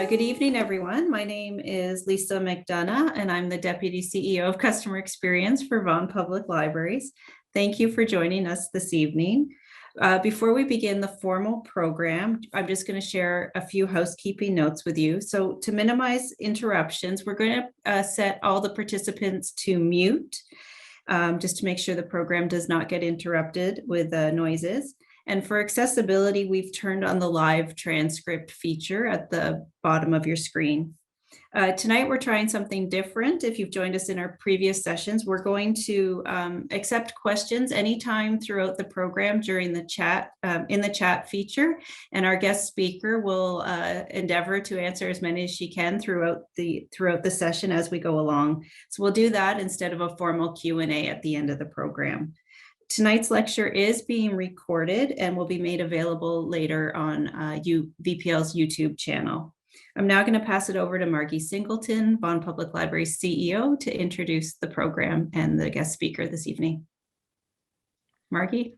Good evening, everyone. My name is Lisa McDonough, and I'm the Deputy CEO of Customer Experience for Vaughan Public Libraries. Thank you for joining us this evening. Before we begin the formal program, I'm just going to share a few housekeeping notes with you. So to minimize interruptions, we're going to set all the participants to mute, just to make sure the program does not get interrupted with noises. And for accessibility, we've turned on the live transcript feature at the bottom of your screen. Tonight, we're trying something different. If you've joined us in our previous sessions, we're going to accept questions anytime throughout the program during the chat, in the chat feature. And our guest speaker will endeavor to answer as many as she can throughout the session as we go along. So we'll do that instead of a formal Q&A at the end of the program. Tonight's lecture is being recorded and will be made available later on VPL's YouTube channel. I'm now going to pass it over to Margie Singleton, Vaughan Public Libraries CEO, to introduce the program and the guest speaker this evening. Margie?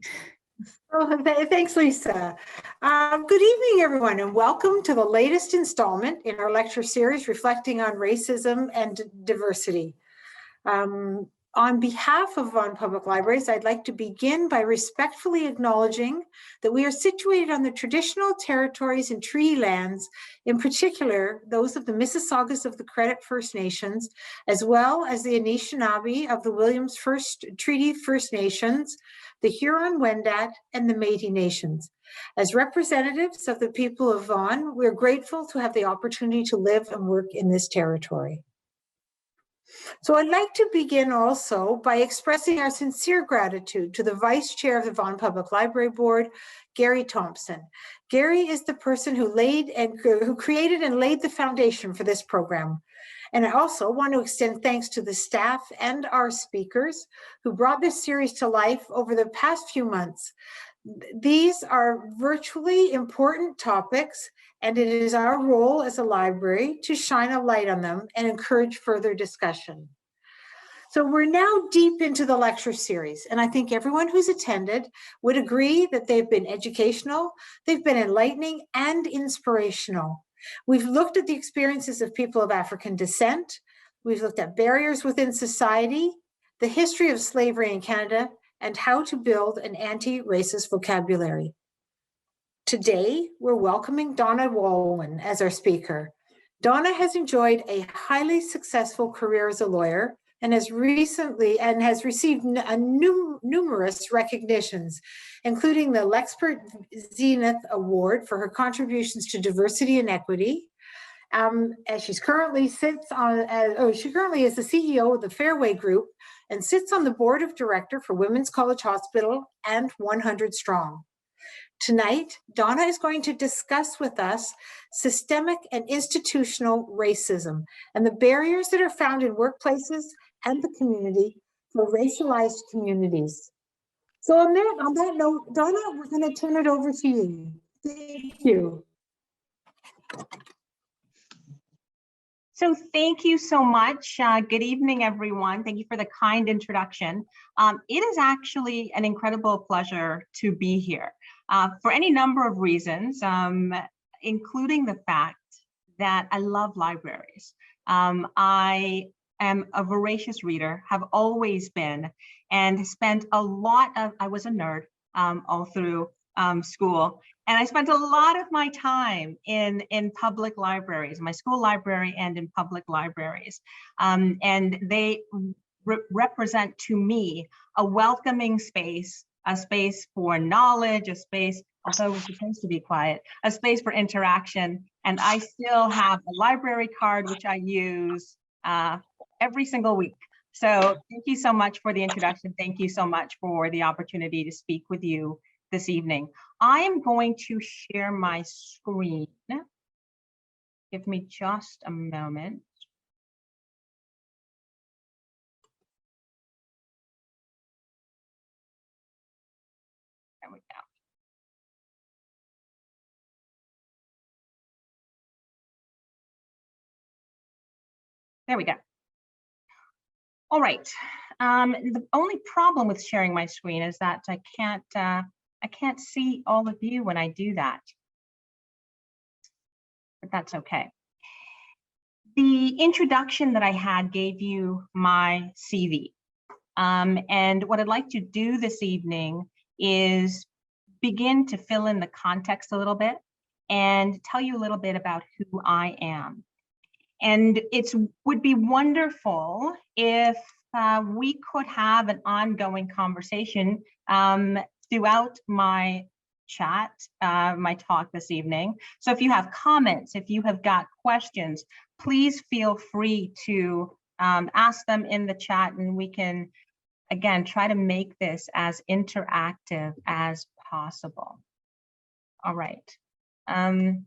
Oh, thanks, Lisa. Good evening, everyone, and welcome to the latest installment in our lecture series reflecting on racism and diversity. On behalf of Vaughan Public Libraries, I'd like to begin by respectfully acknowledging that we are situated on the traditional territories and treaty lands, in particular, those of the Mississaugas of the Credit First Nations, as well as the Anishinaabe of the Williams Treaty First Nations, the Huron-Wendat, and the Métis Nations. As representatives of the people of Vaughan, we're grateful to have the opportunity to live and work in this territory. So I'd like to begin also by expressing our sincere gratitude to the Vice Chair of the Vaughan Public Library Board, Gary Thompson. Gary is the person who created and laid the foundation for this program. And I also want to extend thanks to the staff and our speakers who brought this series to life over the past few months. These are virtually important topics, and it is our role as a library to shine a light on them and encourage further discussion. So we're now deep into the lecture series, and I think everyone who's attended would agree that they've been educational, they've been enlightening and inspirational. We've looked at the experiences of people of African descent, we've looked at barriers within society, the history of slavery in Canada, and how to build an anti-racist vocabulary. Today, we're welcoming Donna Walwyn as our speaker. Donna has enjoyed a highly successful career as a lawyer and has received numerous recognitions, including the Lexpert Zenith Award for her contributions to diversity and equity. As she currently is the CEO of the Fairway Group and sits on the board of director for Women's College Hospital and 100 Strong. Tonight, Donna is going to discuss with us systemic and institutional racism and the barriers that are found in workplaces and the community for racialized communities. So on that note, Donna, we're going to turn it over to you. Thank you. So thank you so much. Good evening, everyone. Thank you for the kind introduction. It is actually an incredible pleasure to be here for any number of reasons, including the fact that I love libraries. I am a voracious reader, have always been, and spent a lot of, I was a nerd all through school. And I spent a lot of my time in public libraries, my school library and in public libraries. And they represent to me a welcoming space, a space for knowledge, a space, although we're supposed to be quiet, a space for interaction. And I still have a library card, which I use every single week. So thank you so much for the introduction. Thank you so much for the opportunity to speak with you this evening. I am going to share my screen. Give me just a moment. There we go. There we go. All right. The only problem with sharing my screen is that I can't see all of you when I do that, but that's okay. The introduction that I had gave you my CV. And what I'd like to do this evening is begin to fill in the context a little bit and tell you a little bit about who I am. And it would be wonderful if we could have an ongoing conversation throughout my chat, my talk this evening. So if you have comments, if you have got questions, please feel free to ask them in the chat, and we can, again, try to make this as interactive as possible. All right. Again,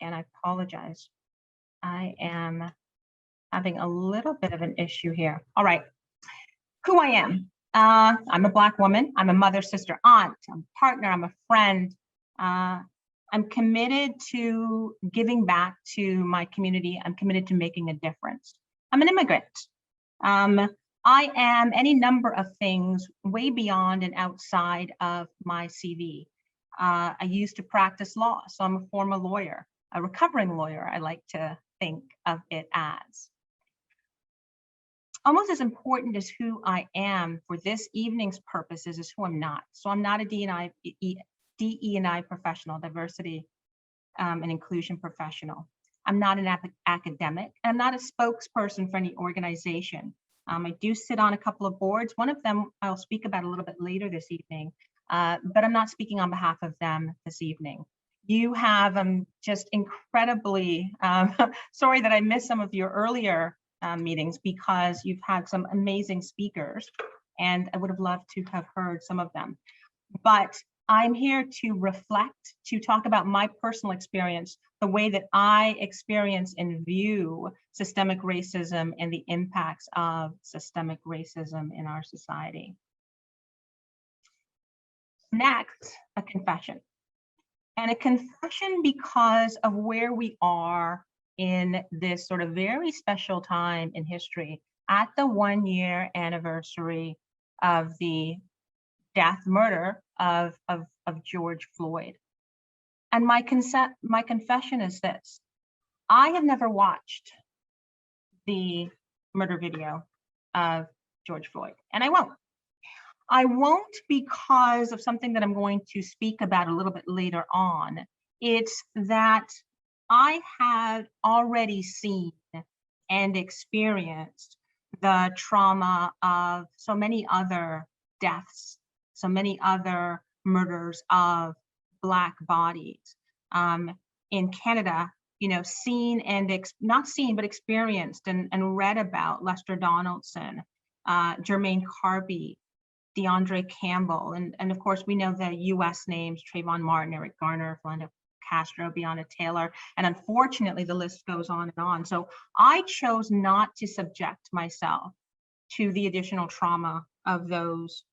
I apologize. I am having a little bit of an issue here. All right. Who I am. I'm a Black woman. I'm a mother, sister, aunt. I'm a partner. I'm a friend. I'm committed to giving back to my community. I'm committed to making a difference. I'm an immigrant. I am any number of things way beyond and outside of my CV. I used to practice law, so I'm a former lawyer, a recovering lawyer, I like to think of it as. Almost as important as who I am for this evening's purposes is who I'm not. So I'm not a DE&I professional, diversity and inclusion professional. I'm not an academic. I'm not a spokesperson for any organization. I do sit on a couple of boards. One of them I'll speak about a little bit later this evening, but I'm not speaking on behalf of them this evening. You have just incredibly, sorry that I missed some of your earlier meetings because you've had some amazing speakers and I would have loved to have heard some of them. But I'm here to reflect, to talk about my personal experience, the way that I experience and view systemic racism and the impacts of systemic racism in our society. Next, a confession. And a confession because of where we are in this sort of very special time in history at the 1-year anniversary of the murder of George Floyd. And my confession is this: I have never watched the murder video of George Floyd, and I won't. I won't because of something that I'm going to speak about a little bit later on. It's that I had already seen and experienced the trauma of so many other deaths, so many other murders of Black bodies. In Canada, you know, seen and not seen, but experienced and read about Lester Donaldson, Jermaine Carby, DeAndre Campbell, and of course we know the US names: Trayvon Martin, Eric Garner, Philando Castro, Breonna Taylor, and unfortunately the list goes on and on. So I chose not to subject myself to the additional trauma of those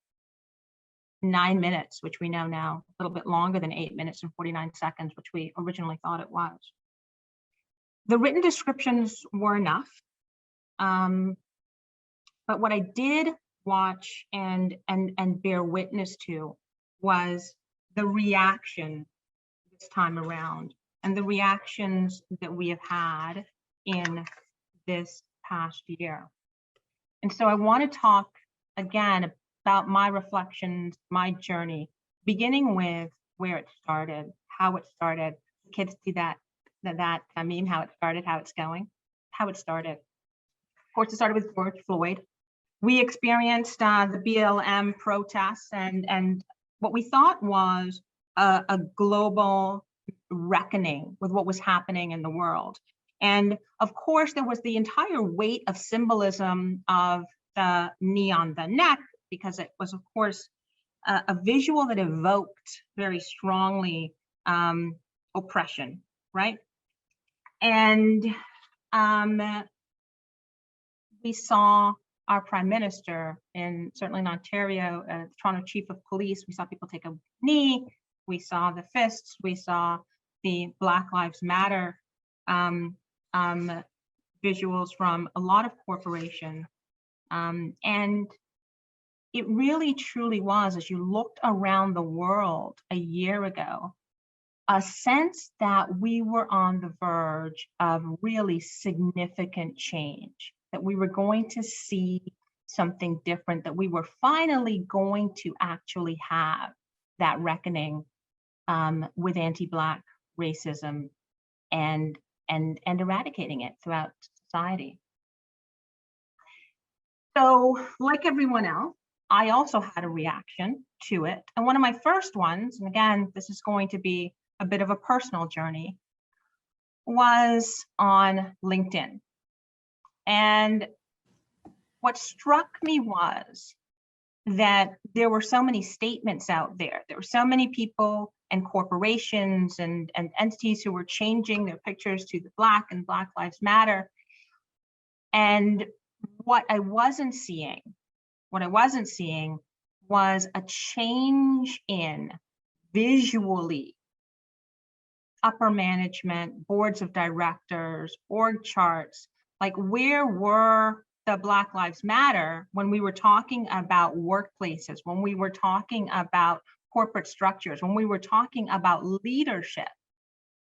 9 minutes, which we know now a little bit longer than 8 minutes and 49 seconds, which we originally thought it was. The written descriptions were enough, but what I did watch and bear witness to was the reaction this time around, and the reactions that we have had in this past year. And so I want to talk again about my reflections, my journey, beginning with where it started, how it started. Kids see that meme, how it started, how it's going, how it started. Of course, it started with George Floyd. We experienced the BLM protests and what we thought was a global reckoning with what was happening in the world. And of course, there was the entire weight of symbolism of the knee on the neck, because it was, of course, a visual that evoked very strongly oppression, right? And we saw our Prime Minister, certainly in Ontario, the Toronto Chief of Police, we saw people take a knee, we saw the fists, we saw the Black Lives Matter visuals from a lot of corporations. And it really truly was, as you looked around the world a year ago, a sense that we were on the verge of really significant change, that we were going to see something different, that we were finally going to actually have that reckoning with anti-Black racism and eradicating it throughout society. So, like everyone else, I also had a reaction to it. And one of my first ones, and again, this is going to be a bit of a personal journey, was on LinkedIn. And what struck me was that there were so many statements out there. There were so many people and corporations and entities who were changing their pictures to the Black and Black Lives Matter. And what I wasn't seeing was a change in visually upper management, boards of directors, org charts. Like, where were the Black Lives Matter when we were talking about workplaces, when we were talking about corporate structures, when we were talking about leadership?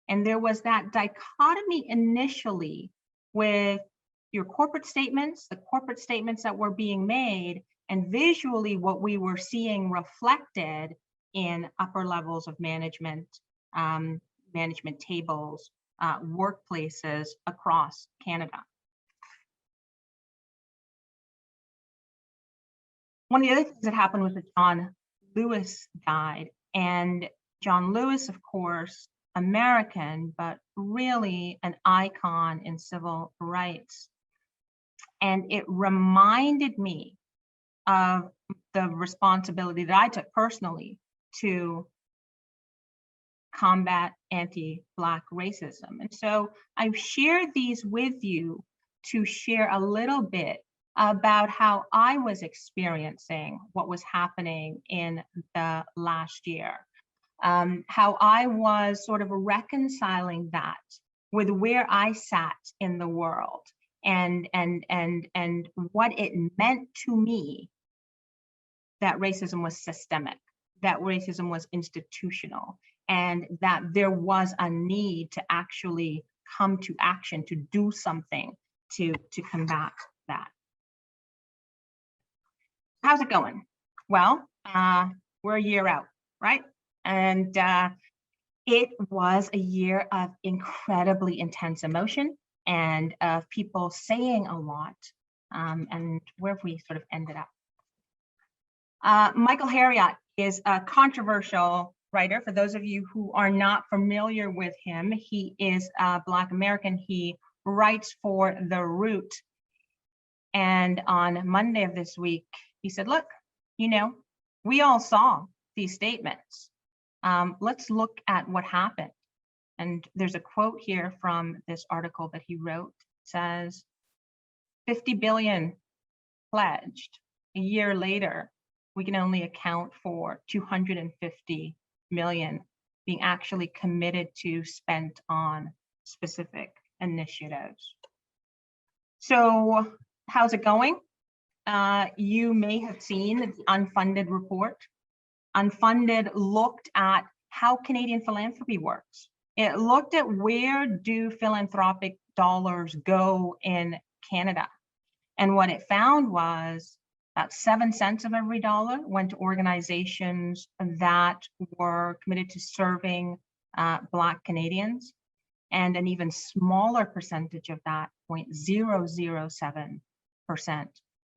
And there was that dichotomy initially with your corporate statements, the corporate statements that were being made, and visually what we were seeing reflected in upper levels of management, management tables, workplaces across Canada. One of the other things that happened was that John Lewis died. And John Lewis, of course, American, but really an icon in civil rights. And it reminded me of the responsibility that I took personally to combat anti-Black racism. And so I've shared these with you to share a little bit about how I was experiencing what was happening in the last year, how I was sort of reconciling that with where I sat in the world, and what it meant to me that racism was systemic, that racism was institutional, and that there was a need to actually come to action, to do something to combat that. How's it going? Well, we're a year out, right? And it was a year of incredibly intense emotion and of people saying a lot. And where have we sort of ended up? Michael Harriot is a controversial writer. For those of you who are not familiar with him, he is a Black American. He writes for The Root. And on Monday of this week, he said, look, you know, we all saw these statements. Let's look at what happened. And there's a quote here from this article that he wrote. It says, 50 billion pledged. A year later, we can only account for 250 million being actually committed to, spent on specific initiatives. So how's it going? You may have seen the unfunded report. Unfunded looked at how Canadian philanthropy works. It looked at where do philanthropic dollars go in Canada. And what it found was about 7 cents of every dollar went to organizations that were committed to serving Black Canadians. And an even smaller percentage of that, 0.007%,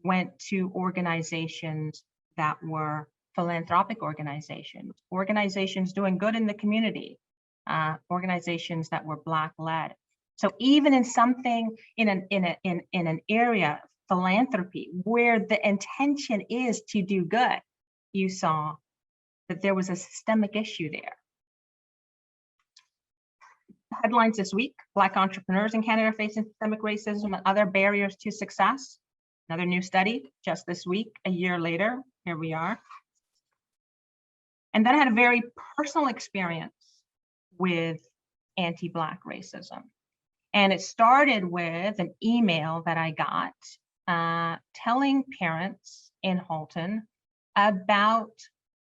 went to organizations that were philanthropic organizations, organizations doing good in the community, organizations that were Black led. So even in something in an area, philanthropy, where the intention is to do good, you saw that there was a systemic issue there. Headlines this week: Black entrepreneurs in Canada facing systemic racism and other barriers to success. Another new study just this week, a year later, here we are. And then I had a very personal experience with anti-Black racism. And it started with an email that I got telling parents in Halton about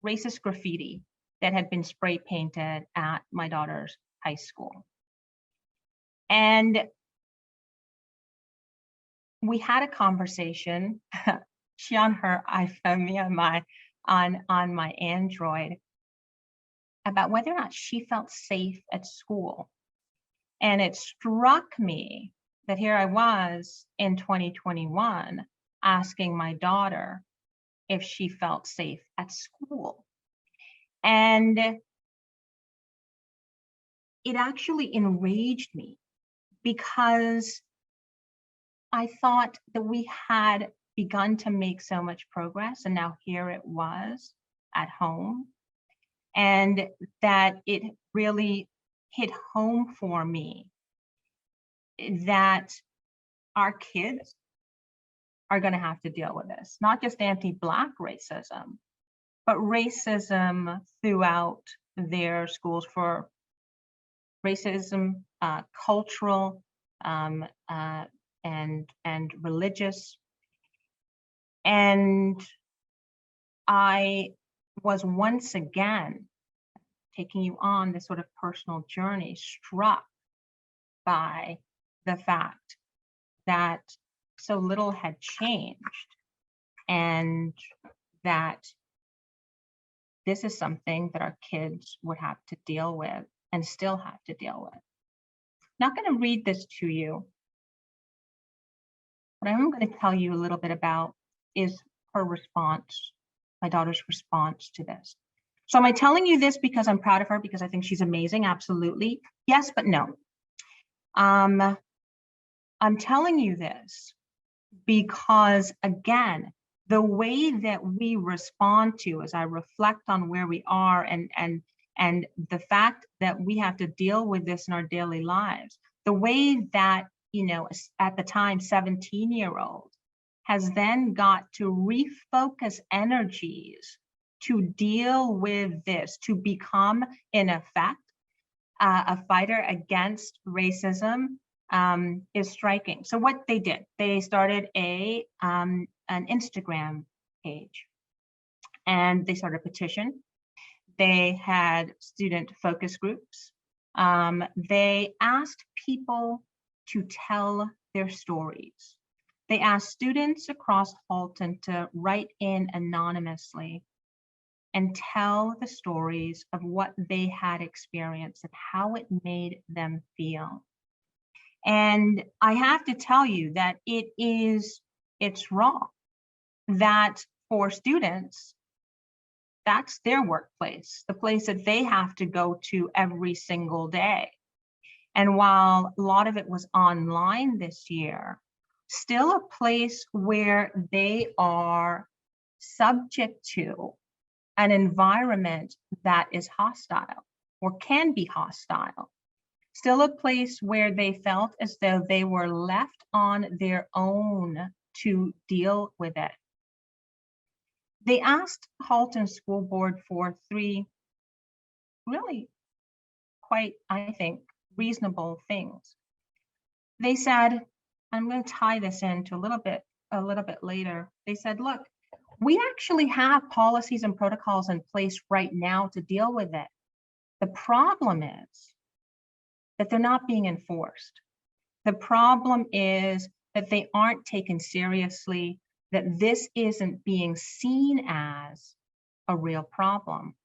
racist graffiti that had been spray painted at my daughter's high school. And we had a conversation, she on her iPhone, me on my Android, about whether or not she felt safe at school. And it struck me that here I was in 2021 asking my daughter if she felt safe at school. And it actually enraged me because I thought that we had begun to make so much progress, and now here it was at home. And that it really hit home for me that our kids are going to have to deal with this, not just anti-Black racism, but racism throughout their schools, for racism, cultural and religious. And I was once again, taking you on this sort of personal journey, struck by the fact that so little had changed, and that this is something that our kids would have to deal with and still have to deal with. I'm not going to read this to you. What I'm going to tell you a little bit about is her response, my daughter's response to this. So am I telling you this because I'm proud of her, because I think she's amazing? Absolutely. Yes, but no. I'm telling you this because, again, the way that we respond to, as I reflect on where we are and the fact that we have to deal with this in our daily lives, the way that, you know, at the time, 17-year-old has then got to refocus energies to deal with this, to become, in effect, a fighter against racism, is striking. So what they did, they started an Instagram page, and they started a petition. They had student focus groups. They asked people to tell their stories. They asked students across Halton to write in anonymously and tell the stories of what they had experienced and how it made them feel. And I have to tell you that it's wrong that for students, that's their workplace, the place that they have to go to every single day. And while a lot of it was online this year, still a place where they are subject to an environment that is hostile or can be hostile. Still a place where they felt as though they were left on their own to deal with it. They asked Halton School Board for 3 really quite, I think, reasonable things. They said, I'm going to tie this into a little bit later. They said, look, we actually have policies and protocols in place right now to deal with it. The problem is that they're not being enforced. The problem is that they aren't taken seriously, that this isn't being seen as a real problem.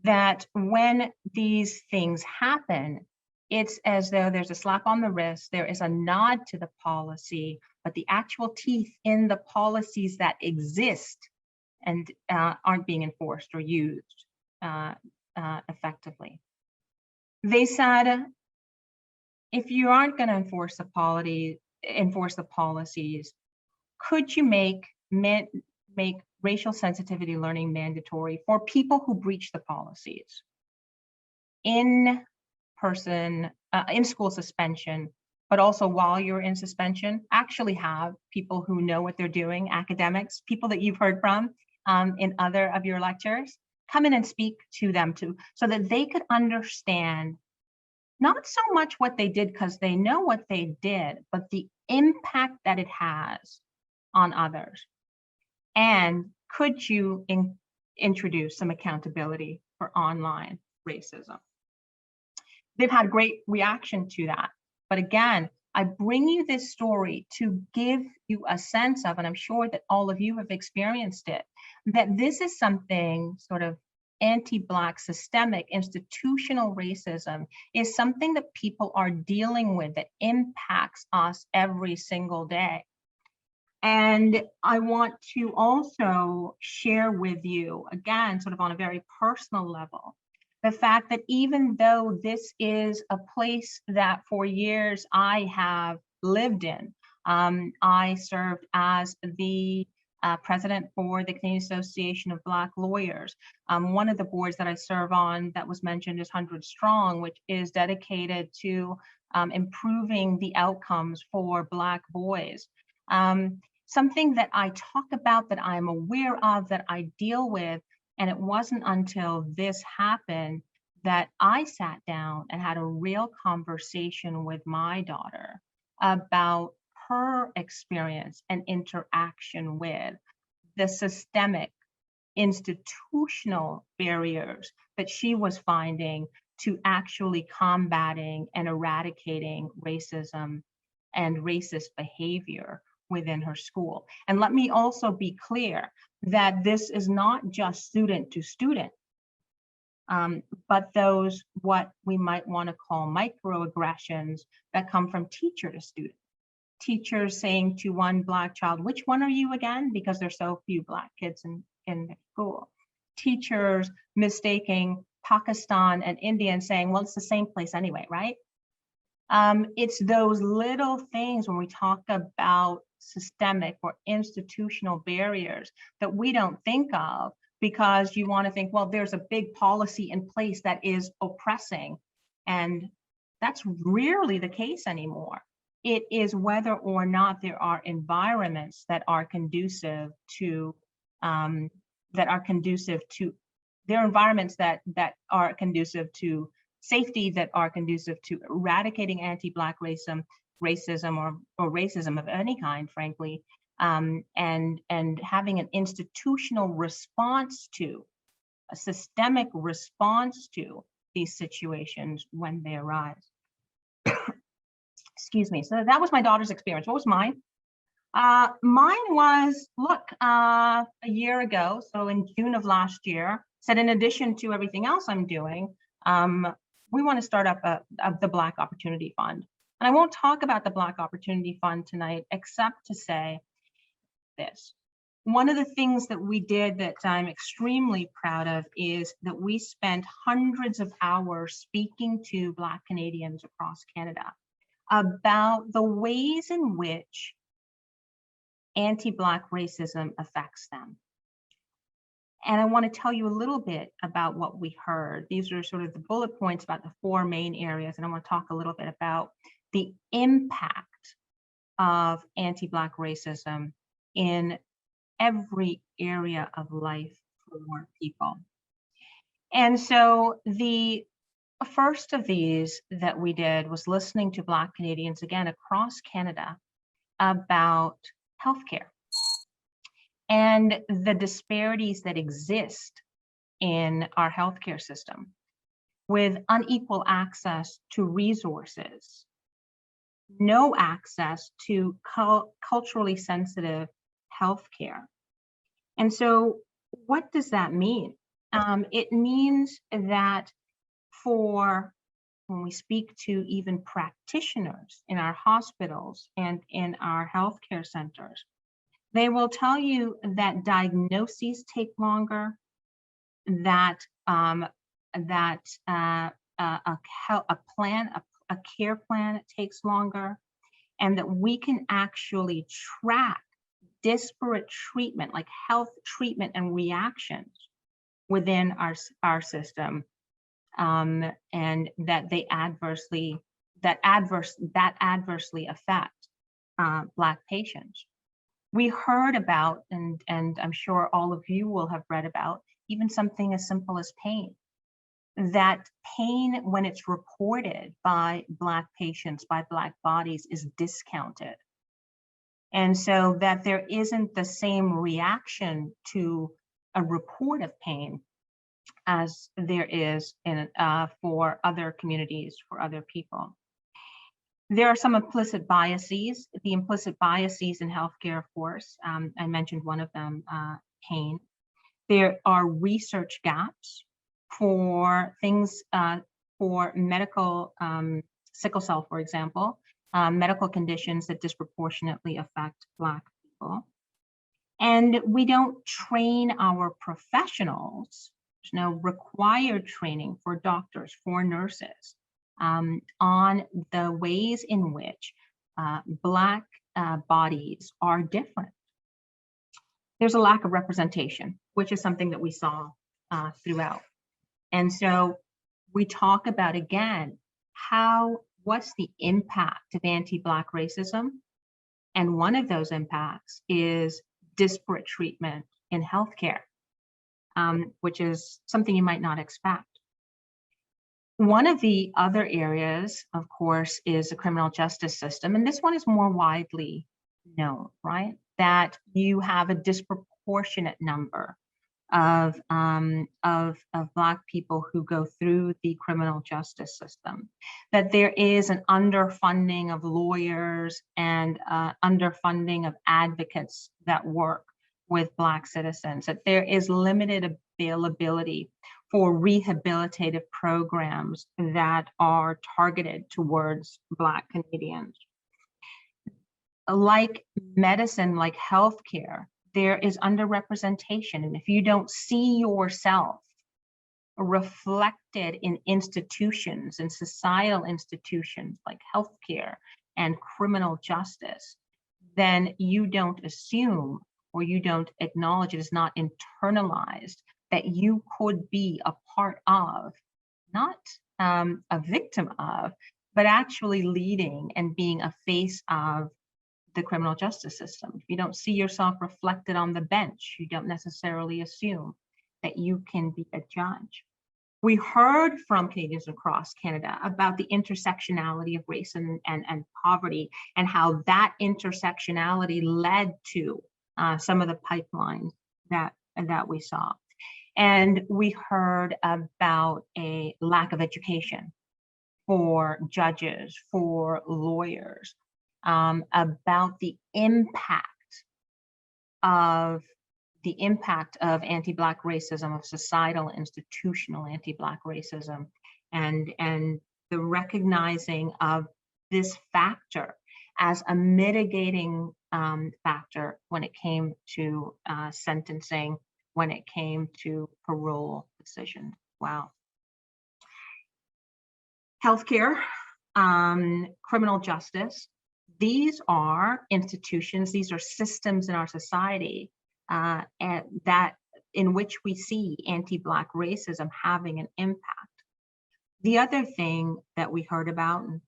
That when these things happen, it's as though there's a slap on the wrist, there is a nod to the policy, but the actual teeth in the policies that exist and aren't being enforced or used effectively. They said, if you aren't going to enforce the policies, could you make racial sensitivity learning mandatory for people who breach the policies? In person, in school suspension, but also while you're in suspension, actually have people who know what they're doing, academics, people that you've heard from in other of your lectures, come in and speak to them too, so that they could understand not so much what they did because they know what they did, but the impact that it has on others. And could you introduce some accountability for online racism. They've had great reaction to that. But again, I bring you this story to give you a sense of, and I'm sure that all of you have experienced it, that this is something sort of anti-Black systemic institutional racism is something that people are dealing with that impacts us every single day. And I want to also share with you, again, sort of on a very personal level, the fact that even though this is a place that for years I have lived in, I served as the president for the Canadian Association of Black Lawyers. One of the boards that I serve on that was mentioned is 100 Strong, which is dedicated to improving the outcomes for Black boys. Something that I talk about, that I'm aware of, that I deal with, and it wasn't until this happened that I sat down and had a real conversation with my daughter about her experience and interaction with the systemic institutional barriers that she was finding to actually combating and eradicating racism and racist behavior within her school. And let me also be clear that this is not just student to student, but those what we might want to call microaggressions that come from teacher to student. Teachers saying to one Black child, which one are you again? Because there's so few Black kids in the school. Teachers mistaking Pakistan and India and saying, well, it's the same place anyway, right? It's those little things when we talk about systemic or institutional barriers that we don't think of, because you want to think, well, there's a big policy in place that is oppressing. And that's rarely the case anymore. It is whether or not there are environments that are conducive to, there are environments that are conducive to safety, that are conducive to eradicating anti-Black racism or racism of any kind, frankly, and having an institutional response to, a systemic response to these situations when they arise. Excuse me. So that was my daughter's experience. What was mine? Mine was, look, a year ago, so in June of last year, said in addition to everything else I'm doing, we want to start up the Black Opportunity Fund. And I won't talk about the Black Opportunity Fund tonight, except to say this. One of the things that we did that I'm extremely proud of is that we spent hundreds of hours speaking to Black Canadians across Canada about the ways in which anti-Black racism affects them. And I want to tell you a little bit about what we heard. These are sort of the bullet points about the four main areas. And I want to talk a little bit about the impact of anti-Black racism in every area of life for people. And so the first of these that we did was listening to Black Canadians, again, across Canada, about healthcare and the disparities that exist in our healthcare system, with unequal access to resources, no access to culturally sensitive healthcare. And so what does that mean? It means that when we speak to even practitioners in our hospitals and in our healthcare centers, they will tell you that diagnoses take longer, that a care plan takes longer, and that we can actually track disparate treatment, like health treatment and reactions within our system, and that they adversely affect Black patients. We heard about, and I'm sure all of you will have read about, even something as simple as pain. That pain, when it's reported by Black patients, by Black bodies, is discounted. And so that there isn't the same reaction to a report of pain as there is in for other communities, for other people. There are some implicit biases. The implicit biases in healthcare, of course, I mentioned one of them, pain. There are research gaps for things, for medical, sickle cell, for example, medical conditions that disproportionately affect Black people. And we don't train our professionals. There's no required training for doctors, for nurses, on the ways in which Black bodies are different. There's a lack of representation, which is something that we saw throughout. And so we talk about, again, what's the impact of anti-Black racism? And one of those impacts is disparate treatment in healthcare, which is something you might not expect. One of the other areas, of course, is the criminal justice system. And this one is more widely known, right? That you have a disproportionate number of Black people who go through the criminal justice system, that there is an underfunding of lawyers and underfunding of advocates that work with Black citizens, that there is limited availability for rehabilitative programs that are targeted towards Black Canadians. Like medicine, like healthcare, there is underrepresentation. And if you don't see yourself reflected in institutions and societal institutions like healthcare and criminal justice, then you don't assume or you don't acknowledge, it is not internalized, that you could be a part of, not a victim of, but actually leading and being a face of the criminal justice system. If you don't see yourself reflected on the bench, you don't necessarily assume that you can be a judge. We heard from Canadians across Canada about the intersectionality of race and poverty, and how that intersectionality led to some of the pipelines that we saw. And we heard about a lack of education for judges, for lawyers, about the impact of anti-Black racism, of societal, institutional anti-Black racism, and the recognizing of this factor as a mitigating factor when it came to sentencing, when it came to parole decisions. Wow. Healthcare, criminal justice, these are institutions, these are systems in our society and that in which we see anti-Black racism having an impact. The other thing that we heard about, and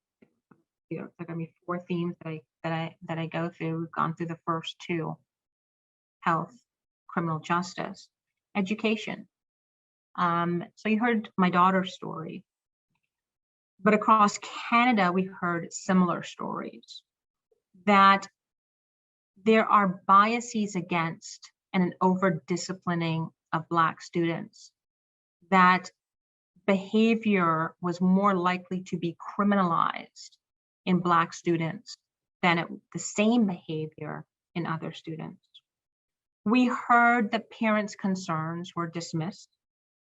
there are going to be 4 themes that I go through. We've gone through the first 2: health, criminal justice, education. So you heard my daughter's story, but across Canada we heard similar stories, that there are biases against and an over-disciplining of Black students, that behavior was more likely to be criminalized in Black students than the same behavior in other students. We heard that parents' concerns were dismissed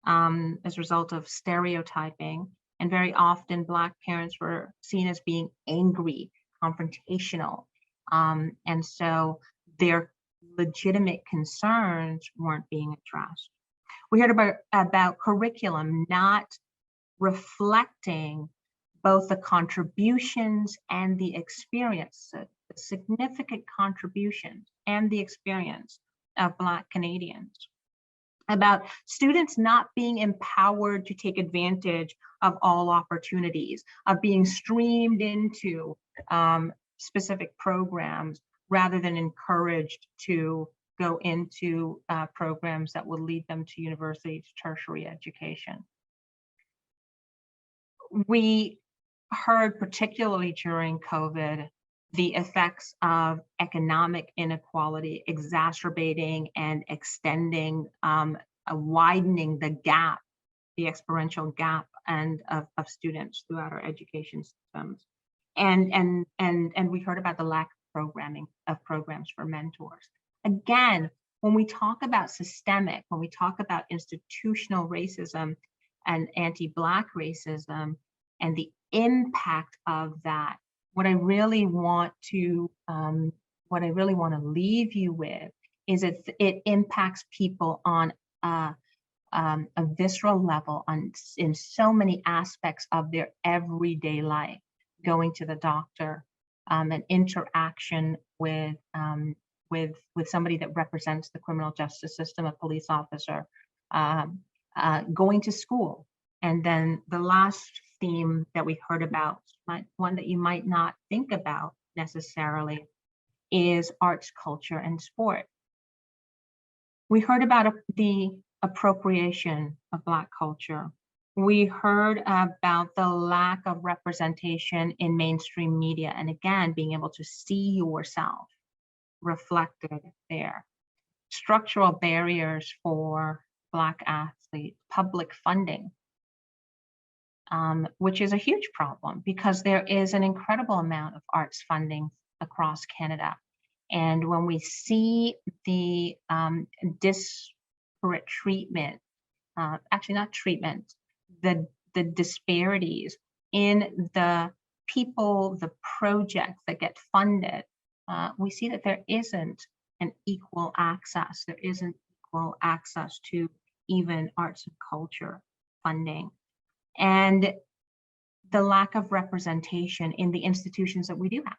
as a result of stereotyping, and very often Black parents were seen as being angry, confrontational, and so their legitimate concerns weren't being addressed. We heard about curriculum not reflecting both the contributions and the experience, the significant contributions and the experience of Black Canadians. About students not being empowered to take advantage of all opportunities, of being streamed into specific programs rather than encouraged to go into programs that will lead them to university, to tertiary education. We heard, particularly during COVID, the effects of economic inequality exacerbating and extending, widening the gap, the experiential gap and of students throughout our education systems. And we heard about the lack of programs for mentors. Again, when we talk about systemic, when we talk about institutional racism and anti-Black racism and the impact of that, what I really want to leave you with is it impacts people on a visceral level in so many aspects of their everyday life. Going to the doctor, an interaction with somebody that represents the criminal justice system, a police officer, going to school. And then the last theme that we heard about, one that you might not think about necessarily, is arts, culture, and sport. We heard about the appropriation of Black culture. We heard about the lack of representation in mainstream media, and again, being able to see yourself reflected there. Structural barriers for Black athletes, public funding, which is a huge problem because there is an incredible amount of arts funding across Canada. And when we see the disparate treatment, actually not treatment, the disparities in the people, the projects that get funded, we see that there isn't an equal access. There isn't equal access to even arts and culture funding. And the lack of representation in the institutions that we do have.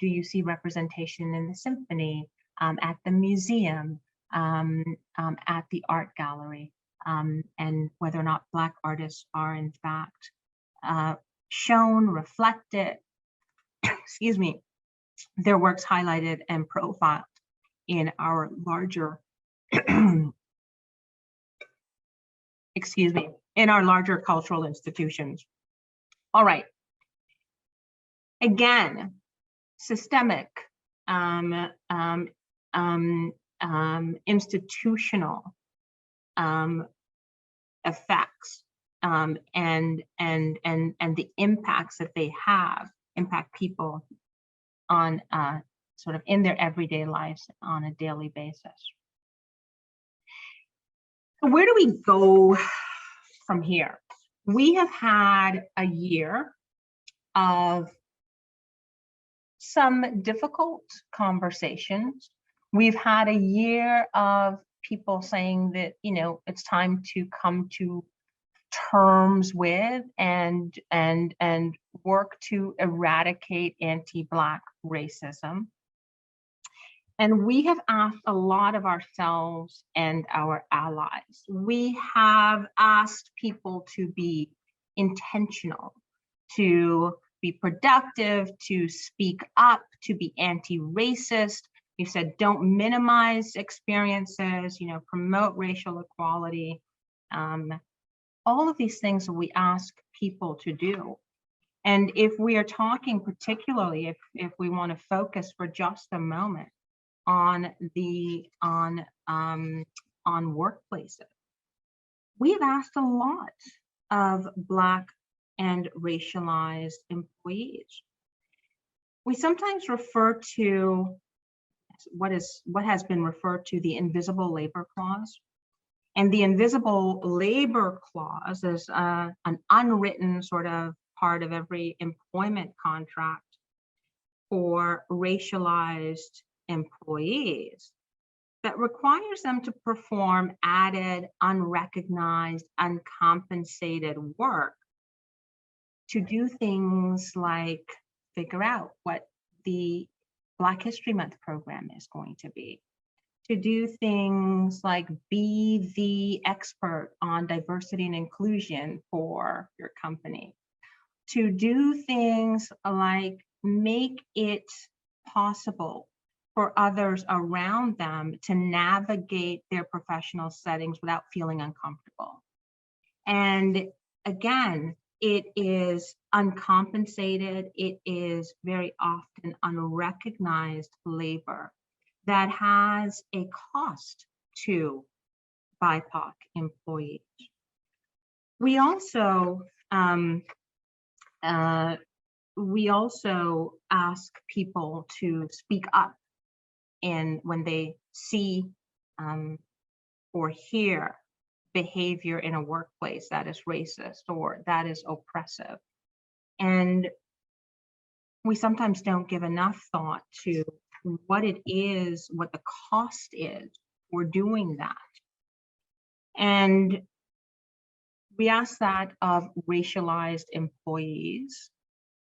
Do you see representation in the symphony, at the museum, at the art gallery, and whether or not Black artists are in fact shown, reflected, excuse me, their works highlighted and profiled in our larger, excuse me, in our larger cultural institutions. All right. Again, systemic, institutional effects, and the impacts that they have impact people on sort of in their everyday lives on a daily basis. So where do we go from here? We have had a year of some difficult conversations. We've had a year of people saying that, you know, it's time to come to terms with and work to eradicate anti-Black racism. And we have asked a lot of ourselves and our allies. We have asked people to be intentional, to be productive, to speak up, to be anti-racist. We've said don't minimize experiences, you know, promote racial equality. All of these things that we ask people to do. And if we are talking particularly, if we want to focus for just a moment on workplaces, we have asked a lot of Black and racialized employees. We sometimes refer to what has been referred to the invisible labor clause. And the invisible labor clause is an unwritten sort of part of every employment contract for racialized employees that requires them to perform added, unrecognized, uncompensated work to do things like figure out what the Black History Month program is going to be, to do things like be the expert on diversity and inclusion for your company, to do things like make it possible for others around them to navigate their professional settings without feeling uncomfortable. And again, It is uncompensated. It is very often unrecognized labor that has a cost to BIPOC employees. We also ask people to speak up when they see or hear behavior in a workplace that is racist or that is oppressive. And we sometimes don't give enough thought to what it is, what the cost is for doing that. And we ask that of racialized employees,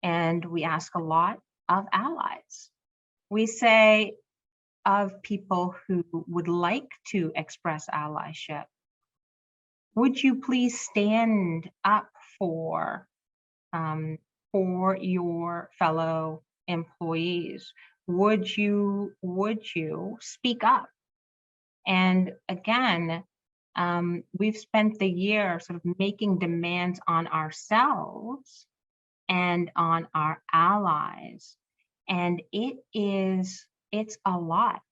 and we ask a lot of allies. We say of people who would like to express allyship, would you please stand up for your fellow employees? Would you speak up? And again, we've spent the year sort of making demands on ourselves and on our allies. And it's a lot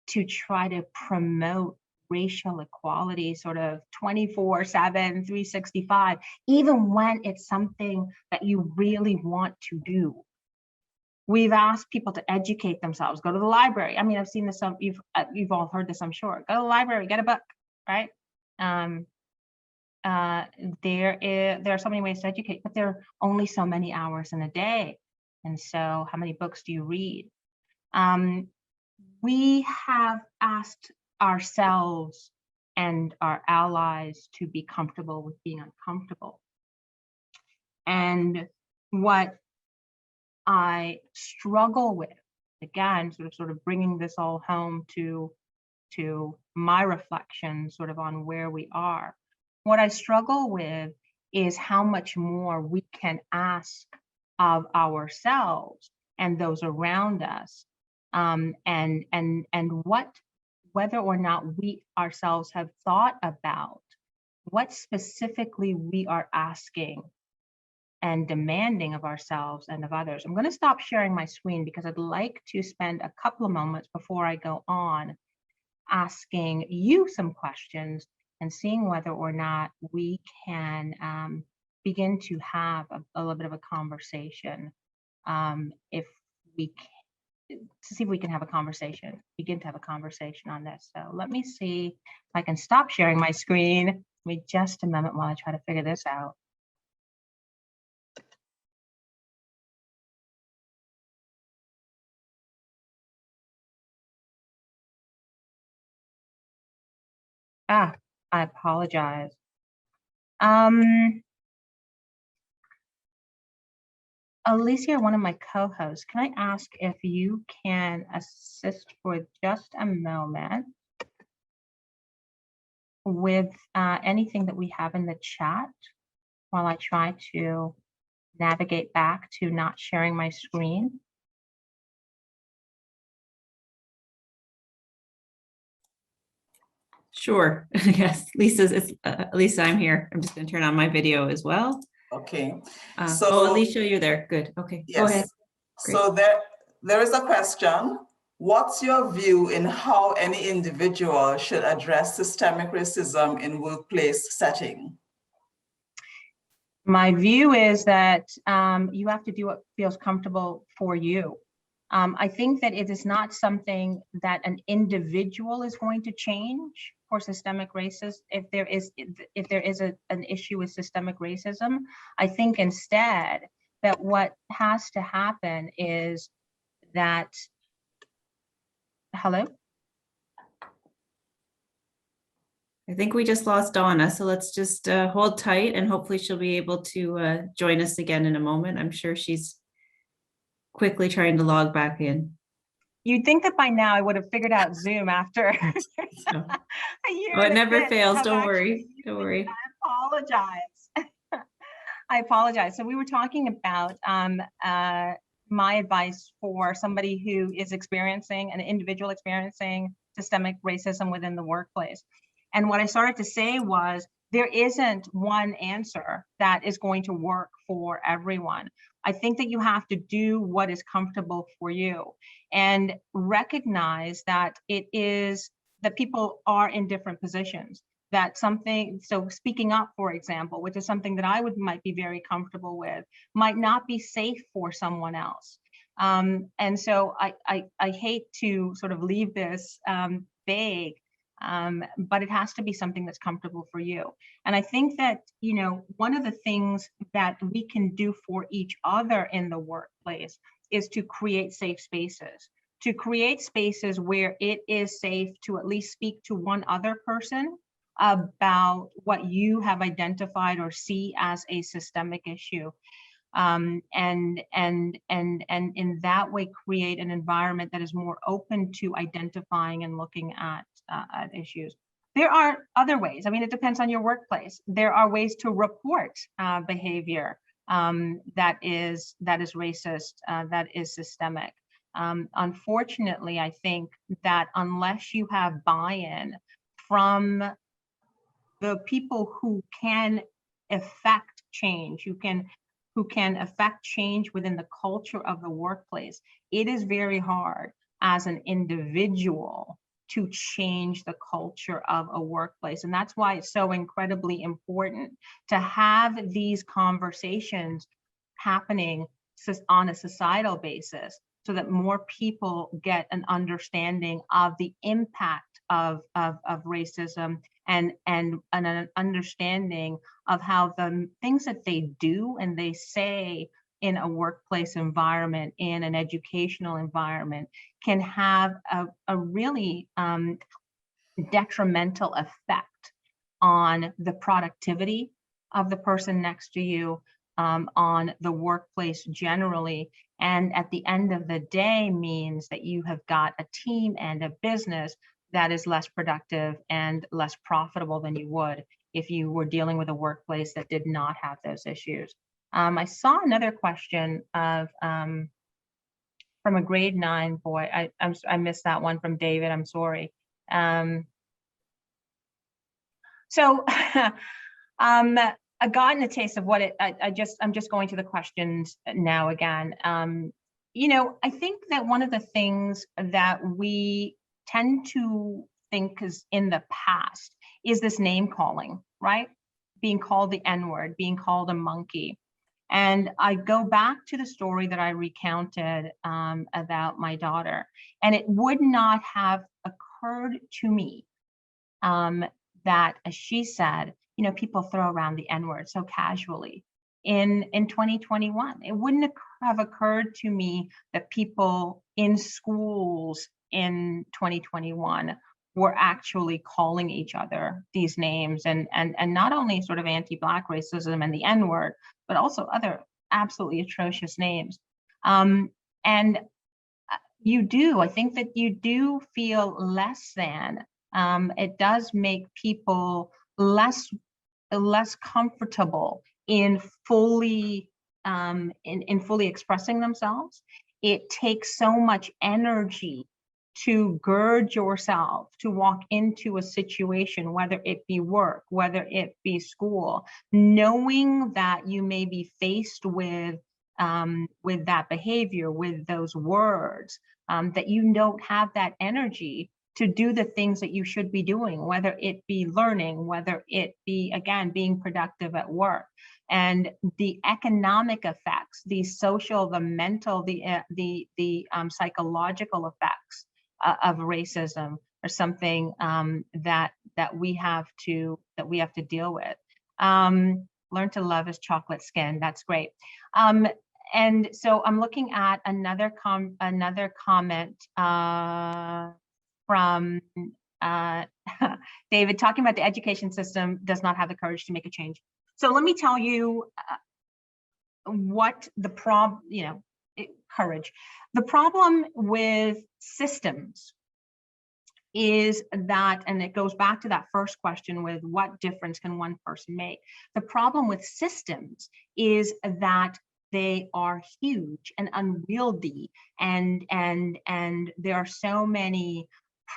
to try to promote racial equality sort of 24/7, 365, even when it's something that you really want to do. We've asked people to educate themselves, go to the library. I mean, I've seen this, you've all heard this, I'm sure. Go to the library, get a book, right? There are so many ways to educate, but there are only so many hours in a day. And so how many books do you read? We have asked ourselves and our allies to be comfortable with being uncomfortable. And what I struggle with, again, sort of bringing this all home to my reflection sort of on where we are. What I struggle with is how much more we can ask of ourselves and those around us, and whether or not we ourselves have thought about what specifically we are asking and demanding of ourselves and of others. I'm going to stop sharing my screen because I'd like to spend a couple of moments before I go on asking you some questions and seeing whether or not we can begin to have a little bit of a conversation. If we can, to see if we can have a conversation, begin to have a conversation on this. So let me see if I can stop sharing my screen. Give me just a moment while I try to figure this out. I apologize. Alicia, one of my co-hosts, can I ask if you can assist for just a moment with anything that we have in the chat while I try to navigate back to not sharing my screen? Sure. Yes, Lisa, I'm here. I'm just going to turn on my video as well. Okay. Alicia, you're there. Good. Okay. Yes. Go ahead. Great. So there is a question. What's your view in how any individual should address systemic racism in workplace setting? My view is that you have to do what feels comfortable for you. I think that it is not something that an individual is going to change for systemic racism. If there is an issue with systemic racism, I think instead that what has to happen is that, hello? I think we just lost Donna, so let's just hold tight and hopefully she'll be able to join us again in a moment. I'm sure she's quickly trying to log back in. You'd think that by now I would have figured out Zoom after a year. Oh, it never fails. Don't worry. Don't worry. I apologize. I apologize. So we were talking about my advice for somebody who is experiencing, an individual experiencing systemic racism within the workplace. And what I started to say was there isn't one answer that is going to work for everyone. I think that you have to do what is comfortable for you and recognize that it is that people are in different positions. That something, so speaking up, for example, which is something that I might be very comfortable with, might not be safe for someone else. And so I hate to sort of leave this vague, but it has to be something that's comfortable for you. And I think that, you know, one of the things that we can do for each other in the workplace is to create safe spaces, to create spaces where it is safe to at least speak to one other person about what you have identified or see as a systemic issue. And in that way create an environment that is more open to identifying and looking at issues. There are other ways. I mean, it depends on your workplace. There are ways to report behavior that is racist, that is systemic. Unfortunately, I think that unless you have buy-in from the people who can affect change, who can affect change within the culture of the workplace, it is very hard as an individual to change the culture of a workplace. And that's why it's so incredibly important to have these conversations happening on a societal basis so that more people get an understanding of the impact of racism and an understanding of how the things that they do and they say in a workplace environment, in an educational environment, can have a really detrimental effect on the productivity of the person next to you, on the workplace generally, and at the end of the day means that you have got a team and a business that is less productive and less profitable than you would if you were dealing with a workplace that did not have those issues. I saw another question of from a grade 9 boy. I missed that one from David. I'm sorry. I've gotten a taste of what it. I'm just going to the questions now again. You know, I think that one of the things that we tend to think is in the past is this name calling, right? Being called the N-word, being called a monkey. And I go back to the story that I recounted about my daughter, and it would not have occurred to me that, as she said, you know, people throw around the N-word so casually in 2021. It wouldn't have occurred to me that people in schools in 2021 were actually calling each other these names, and not only sort of anti-Black racism and the N-word, but also other absolutely atrocious names. And I think that you do feel less than. It does make people less comfortable in fully expressing themselves. It takes so much energy to gird yourself to walk into a situation, whether it be work, whether it be school, knowing that you may be faced with that behavior, with those words, that you don't have that energy to do the things that you should be doing, whether it be learning, whether it be, again, being productive at work. And the economic effects, the social, the mental, the psychological effects of racism are something that we have to deal with. Learn to love his chocolate skin. That's great. And so I'm looking at another comment from David, talking about the education system does not have the courage to make a change. So let me tell you what the courage. The problem with systems is that, and it goes back to that first question with what difference can one person make? The problem with systems is that they are huge and unwieldy, and there are so many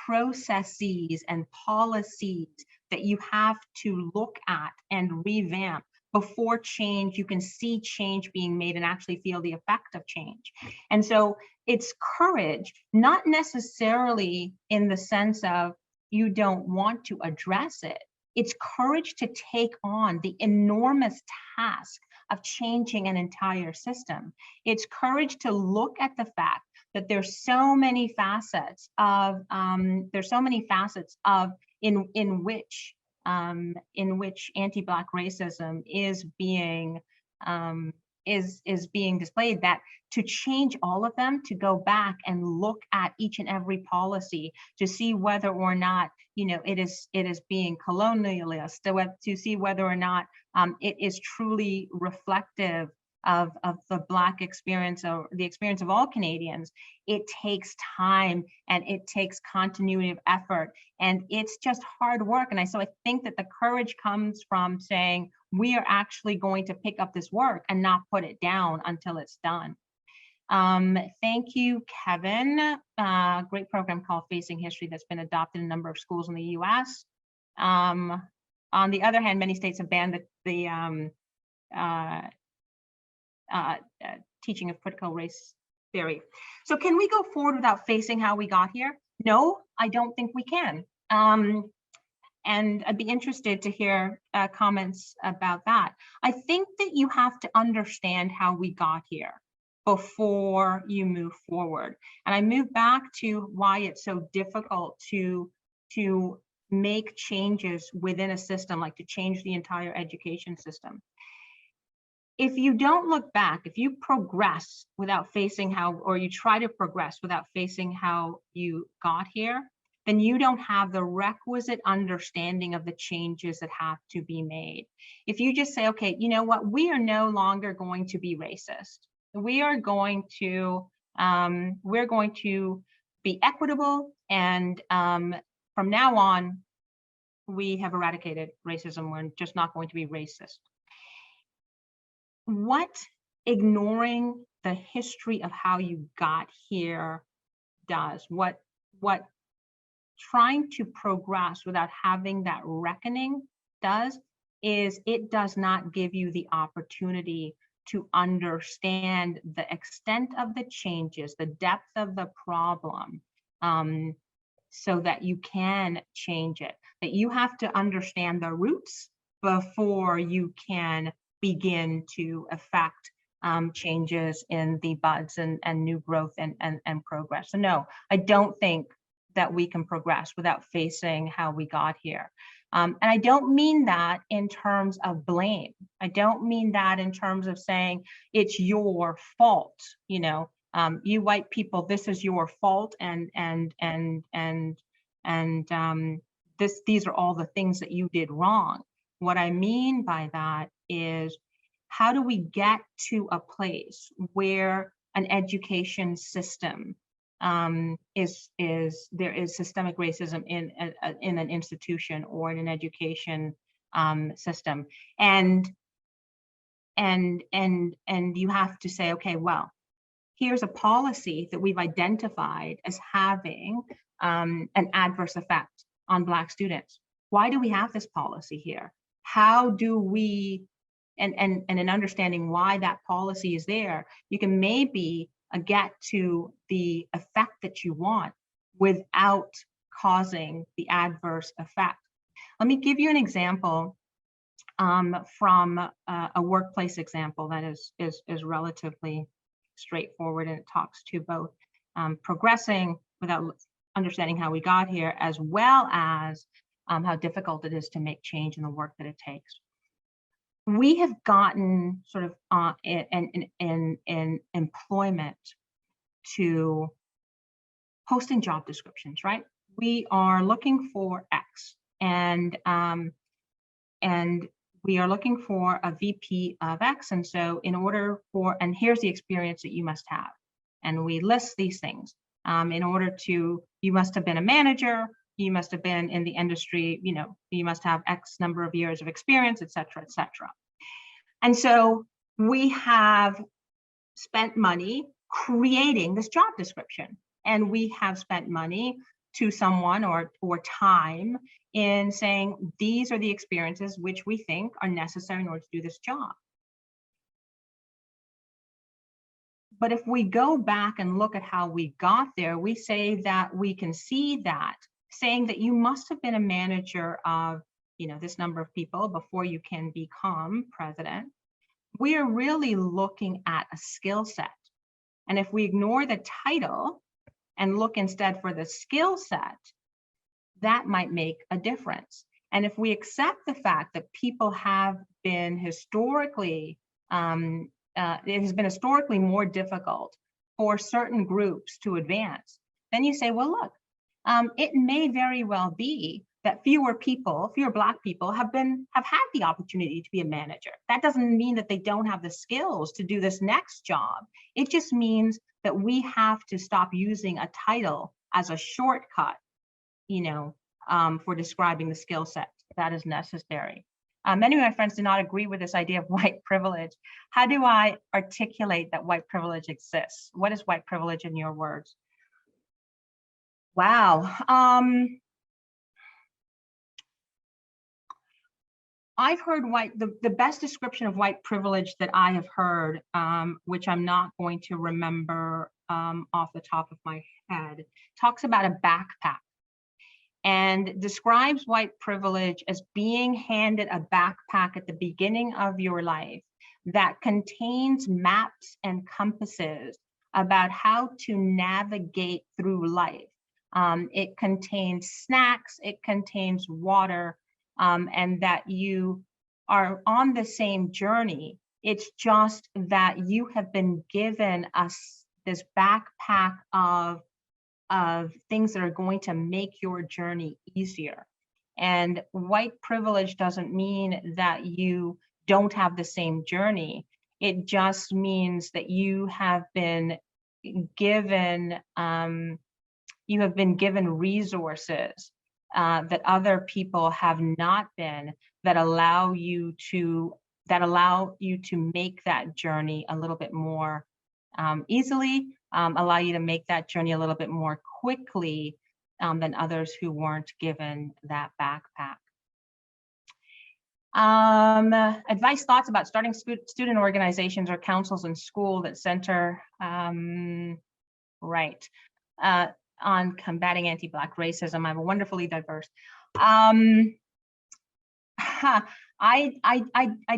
processes and policies that you have to look at and revamp before change, you can see change being made and actually feel the effect of change. And so it's courage, not necessarily in the sense of you don't want to address it. It's courage to take on the enormous task of changing an entire system. It's courage to look at the fact that there's so many facets of in which anti-Black racism is being displayed, that to change all of them, to go back and look at each and every policy to see whether or not, you know, it is being colonialist, to see whether or not it is truly reflective of the Black experience or the experience of all Canadians. It takes time and it takes continuity of effort, and it's just hard work. And so I think that the courage comes from saying we are actually going to pick up this work and not put it down until it's done. Thank you, Kevin. Great program called Facing History that's been adopted in a number of schools in the US. On the other hand, many states have banned the teaching of critical race theory. So can we go forward without facing how we got here? No, I don't think we can. And I'd be interested to hear comments about that. I think that you have to understand how we got here before you move forward. And I move back to why it's so difficult to make changes within a system, like to change the entire education system. If you don't look back, if you progress without facing how, or you try to progress without facing how you got here, then you don't have the requisite understanding of the changes that have to be made. If you just say, okay, you know what, we are no longer going to be racist. We are going to, be equitable, and from now on, we have eradicated racism. We're just not going to be racist. What ignoring the history of how you got here does, what trying to progress without having that reckoning does, is it does not give you the opportunity to understand the extent of the changes, the depth of the problem, so that you can change it. That you have to understand the roots before you can begin to affect changes in the buds and new growth and progress. So no, I don't think that we can progress without facing how we got here. And I don't mean that in terms of blame. I don't mean that in terms of saying it's your fault, you know, you white people, this is your fault, and these are all the things that you did wrong. What I mean by that is, how do we get to a place where an education system there is systemic racism in an institution or in an education system, and you have to say, okay, well, here's a policy that we've identified as having an adverse effect on Black students. Why do we have this policy here? How do we, and in understanding why that policy is there, you can maybe get to the effect that you want without causing the adverse effect. Let me give you an example from a workplace example that is relatively straightforward, and it talks to both progressing without understanding how we got here, as well as how difficult it is to make change in the work that it takes. We have gotten sort of in employment to posting job descriptions, right? We are looking for X, and we are looking for a VP of X, and so in order for, and here's the experience that you must have, and we list these things. In order to, you must have been a manager, you must have been in the industry, you know, you must have X number of years of experience, et cetera, et cetera. And so we have spent money creating this job description, and we have spent money to someone or time in saying, these are the experiences which we think are necessary in order to do this job. But if we go back and look at how we got there, we say that we can see that, saying that you must have been a manager of, this number of people before you can become president. We are really looking at a skill set. And if we ignore the title and look instead for the skill set, that might make a difference. And if we accept the fact that people have been historically, it has been historically more difficult for certain groups to advance, then you say, well, look, it may very well be that fewer Black people have had the opportunity to be a manager. That doesn't mean that they don't have the skills to do this next job. It just means that we have to stop using a title as a shortcut, for describing the skill set that is necessary. Many of my friends do not agree with this idea of white privilege. How do I articulate that white privilege exists? What is white privilege in your words? Wow. I've heard the best description of white privilege that I have heard, which I'm not going to remember off the top of my head, talks about a backpack and describes white privilege as being handed a backpack at the beginning of your life that contains maps and compasses about how to navigate through life. It contains snacks, it contains water, and that you are on the same journey. It's just that you have been given this backpack of things that are going to make your journey easier. And white privilege doesn't mean that you don't have the same journey. It just means that you have been given resources that other people have not been, that allow you to make that journey a little bit more easily, allow you to make that journey a little bit more quickly than others who weren't given that backpack. Advice, thoughts about starting student organizations or councils in school that center on combating anti-Black racism. I'm wonderfully diverse. I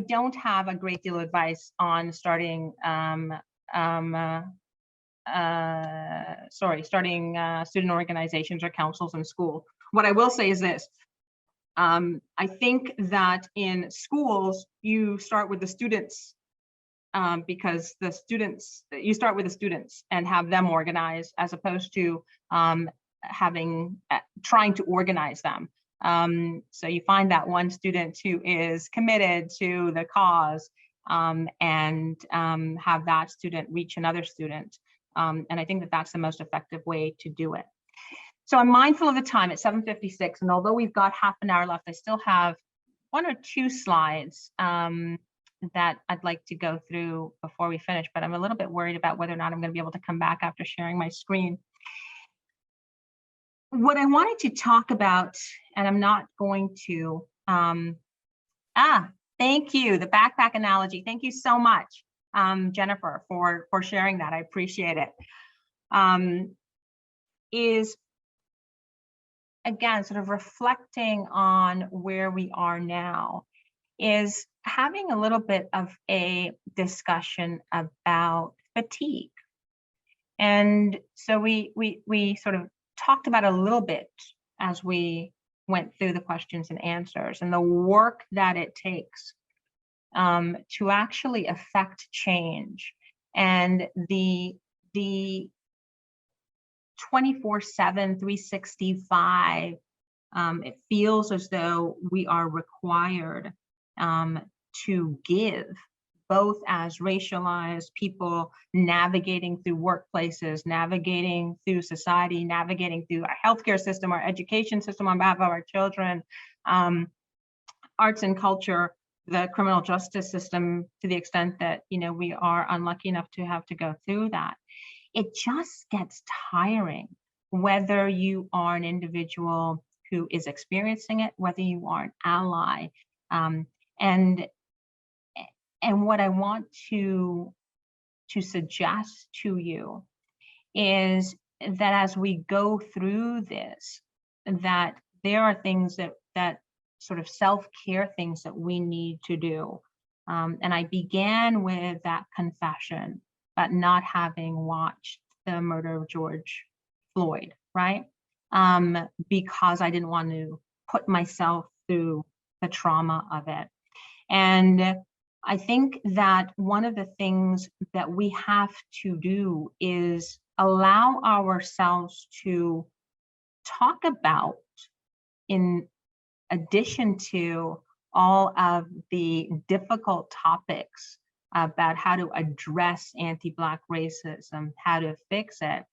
don't have a great deal of advice on starting student organizations or councils in school. What I will say is this. I think that in schools, you start with the students because you start with the students and have them organize, as opposed to trying to organize them. So you find that one student who is committed to the cause and have that student reach another student. And I think that that's the most effective way to do it. So I'm mindful of the time. It's 7:56, and although we've got half an hour left, I still have one or two slides that I'd like to go through before we finish, but I'm a little bit worried about whether or not I'm going to be able to come back after sharing my screen. What I wanted to talk about, and I'm not going to, thank you, the backpack analogy. Thank you so much, Jennifer, for sharing that. I appreciate it. Is again, sort of reflecting on where we are now, is having a little bit of a discussion about fatigue. And so we sort of talked about a little bit as we went through the questions and answers, and the work that it takes to actually affect change, and the 24/7, 365, it feels as though we are required to give, both as racialized people navigating through workplaces, navigating through society, navigating through our healthcare system, our education system on behalf of our children, arts and culture, the criminal justice system, to the extent that we are unlucky enough to have to go through that. It just gets tiring whether you are an individual who is experiencing it, whether you are an ally. And what I want to suggest to you is that as we go through this, that there are things that sort of self-care things that we need to do. And I began with that confession about not having watched the murder of George Floyd, right? Because I didn't want to put myself through the trauma of it. And I think that one of the things that we have to do is allow ourselves to talk about, in addition to all of the difficult topics about how to address anti-Black racism, how to fix it,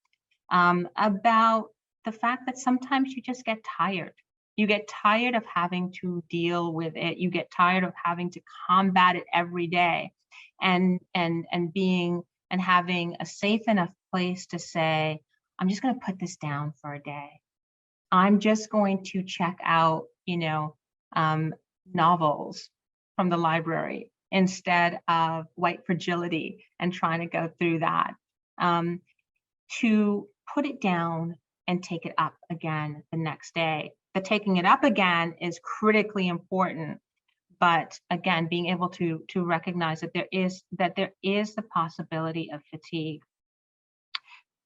about the fact that sometimes you just get tired. You get tired of having to deal with it. You get tired of having to combat it every day, and having a safe enough place to say, I'm just going to put this down for a day. I'm just going to check out, novels from the library instead of white fragility and trying to go through that. To put it down and take it up again the next day. The taking it up again is critically important, but again, being able to recognize that there is the possibility of fatigue.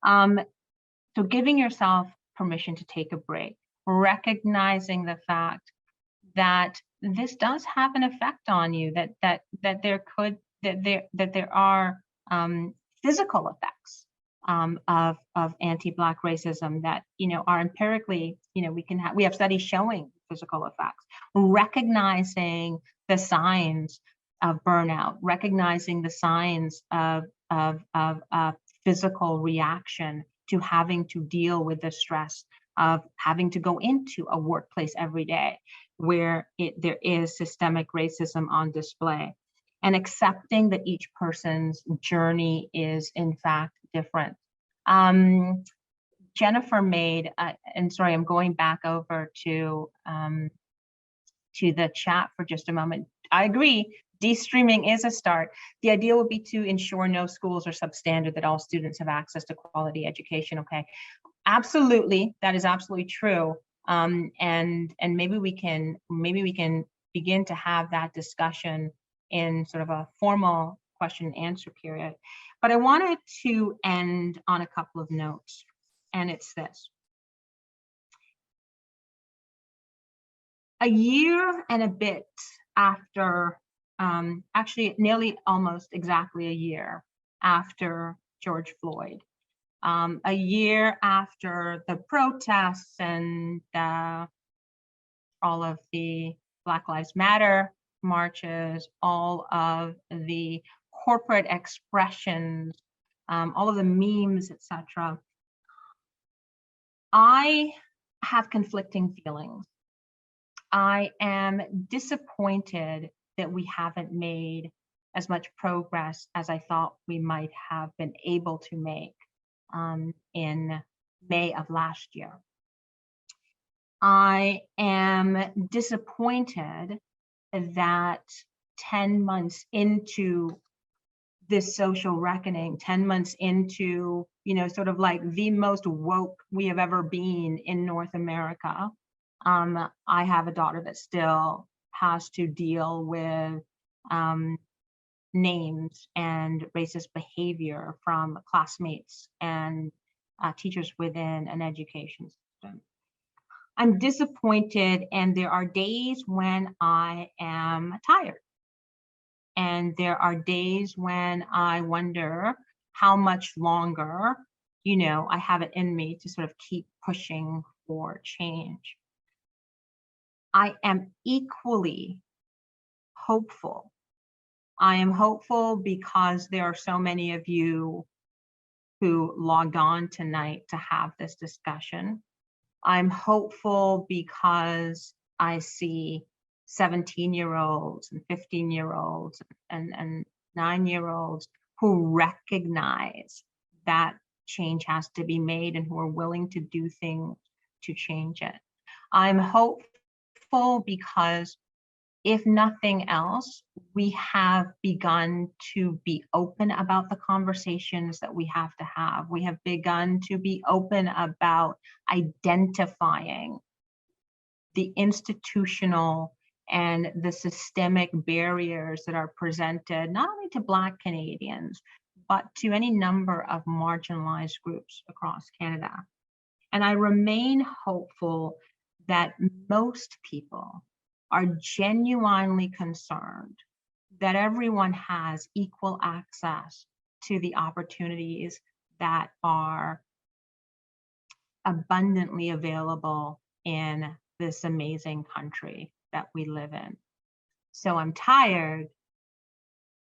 So giving yourself permission to take a break, recognizing the fact that this does have an effect on you, that there are physical effects of anti-Black racism that are empirically, we have studies showing physical effects. Recognizing the signs of burnout, recognizing the signs of physical reaction to having to deal with the stress of having to go into a workplace every day where there is systemic racism on display, and accepting that each person's journey is in fact different. Jennifer made, and sorry, I'm going back over to the chat for just a moment. I agree, de-streaming is a start. The idea would be to ensure no schools are substandard, that all students have access to quality education. Okay, absolutely, that is absolutely true. And maybe we can begin to have that discussion in sort of a formal question and answer period. But I wanted to end on a couple of notes, and it's this. A year and a bit after, actually nearly almost exactly a year after George Floyd, a year after the protests and all of the Black Lives Matter marches, all of the corporate expressions, all of the memes, etc. I have conflicting feelings. I am disappointed that we haven't made as much progress as I thought we might have been able to make in May of last year. I am disappointed that 10 months into this social reckoning, 10 months into, sort of like the most woke we have ever been in North America, I have a daughter that still has to deal with names and racist behavior from classmates and teachers within an education system. I'm disappointed, and there are days when I am tired. And there are days when I wonder how much longer, I have it in me to sort of keep pushing for change. I am equally hopeful. I am hopeful because there are so many of you who logged on tonight to have this discussion. I'm hopeful because I see 17-year-olds and 15-year-olds and 9-year-olds who recognize that change has to be made and who are willing to do things to change it. I'm hopeful because if nothing else, we have begun to be open about the conversations that we have to have. We have begun to be open about identifying the institutional and the systemic barriers that are presented not only to Black Canadians, but to any number of marginalized groups across Canada. And I remain hopeful that most people are genuinely concerned that everyone has equal access to the opportunities that are abundantly available in this amazing country that we live in. So I'm tired,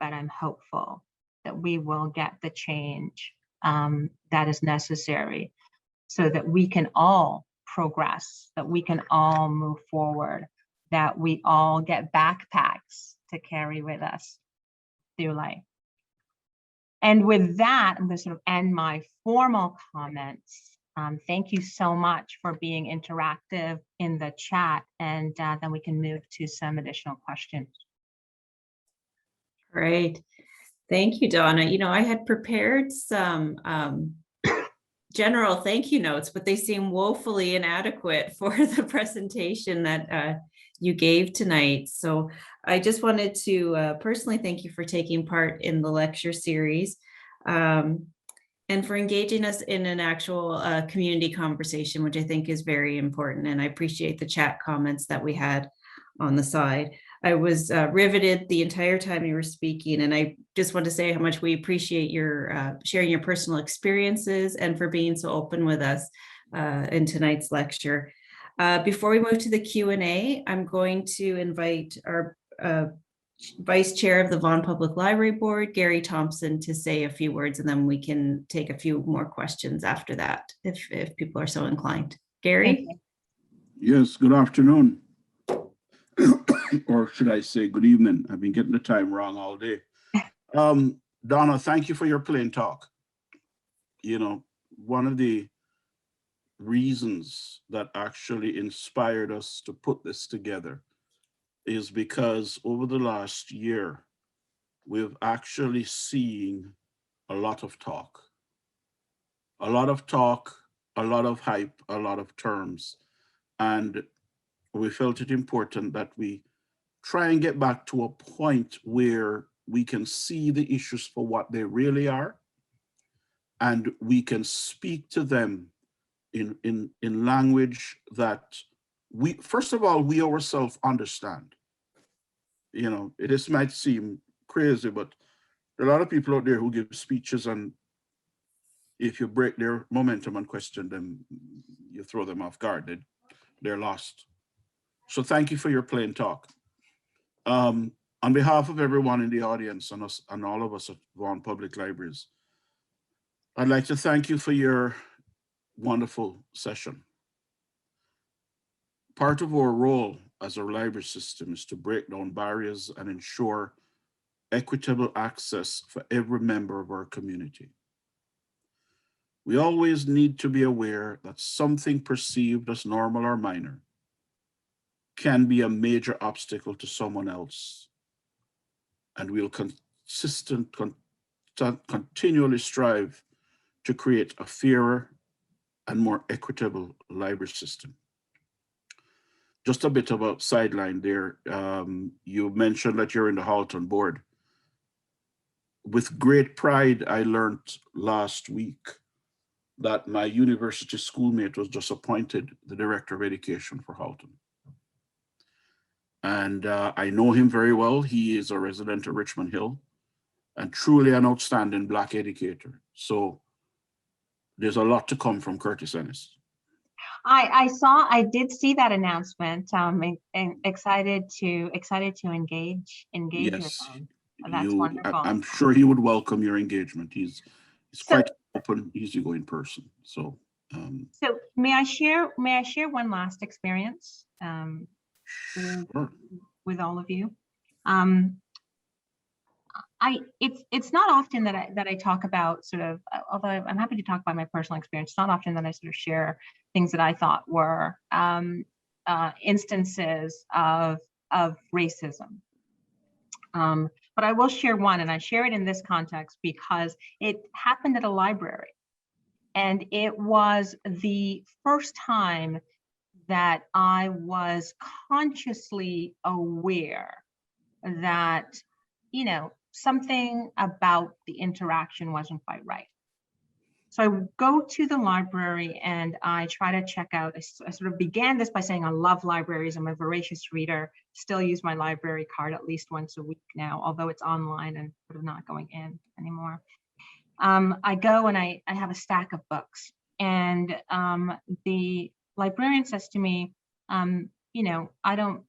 but I'm hopeful that we will get the change that is necessary so that we can all progress, that we can all move forward, that we all get backpacks to carry with us through life. And with that, I'm going to sort of end my formal comments. Thank you so much for being interactive in the chat, and then we can move to some additional questions. Great. Thank you, Donna. You know, I had prepared some general thank you notes, but they seem woefully inadequate for the presentation that you gave tonight. So I just wanted to personally thank you for taking part in the lecture series and for engaging us in an actual community conversation, which I think is very important. And I appreciate the chat comments that we had on the side. I was riveted the entire time you were speaking, and I just want to say how much we appreciate your sharing your personal experiences and for being so open with us in tonight's lecture. Before we move to the Q&A, I'm going to invite our Vice Chair of the Vaughan Public Library Board, Gary Thompson, to say a few words, and then we can take a few more questions after that, if people are so inclined. Gary? Yes, good afternoon. Or should I say good evening? I've been getting the time wrong all day. Donna, thank you for your plain talk. You know, one of the reasons that actually inspired us to put this together is because over the last year, we've actually seen a lot of talk. A lot of talk, a lot of hype, a lot of terms. And we felt it important that we try and get back to a point where we can see the issues for what they really are, and we can speak to them in language that we, first of all, we ourselves understand. You know, this might seem crazy, but there are a lot of people out there who give speeches, and if you break their momentum and question them, you throw them off guard. They're lost. So thank you for your plain talk. On behalf of everyone in the audience and us and all of us at Vaughan Public Libraries, I'd like to thank you for your wonderful session. Part of our role as a library system is to break down barriers and ensure equitable access for every member of our community. We always need to be aware that something perceived as normal or minor can be a major obstacle to someone else. And we'll continually strive to create a fairer and more equitable library system. Just a bit about sideline there. You mentioned that you're in the Halton board. With great pride, I learned last week that my university schoolmate was just appointed the Director of Education for Halton. And I know him very well. He is a resident of Richmond Hill and truly an outstanding Black educator. So there's a lot to come from Curtis Ennis. I did see that announcement. And excited to engage Yes, with him. That's wonderful. I'm sure he would welcome your engagement. He's quite open, easygoing person. So so may I share one last experience? Sure. With all of you. it's not often that I talk about sort of, although I'm happy to talk about my personal experience, it's not often that I sort of share things that I thought were instances of racism. But I will share one, and I share it in this context because it happened at a library. And it was the first time that I was consciously aware that, you know, something about the interaction wasn't quite right. So I go to the library and I try to check out, I sort of began this by saying I love libraries. I'm a voracious reader, still use my library card at least once a week now, although it's online and sort of not going in anymore. I go and I have a stack of books, and the librarian says to me, you know, I don't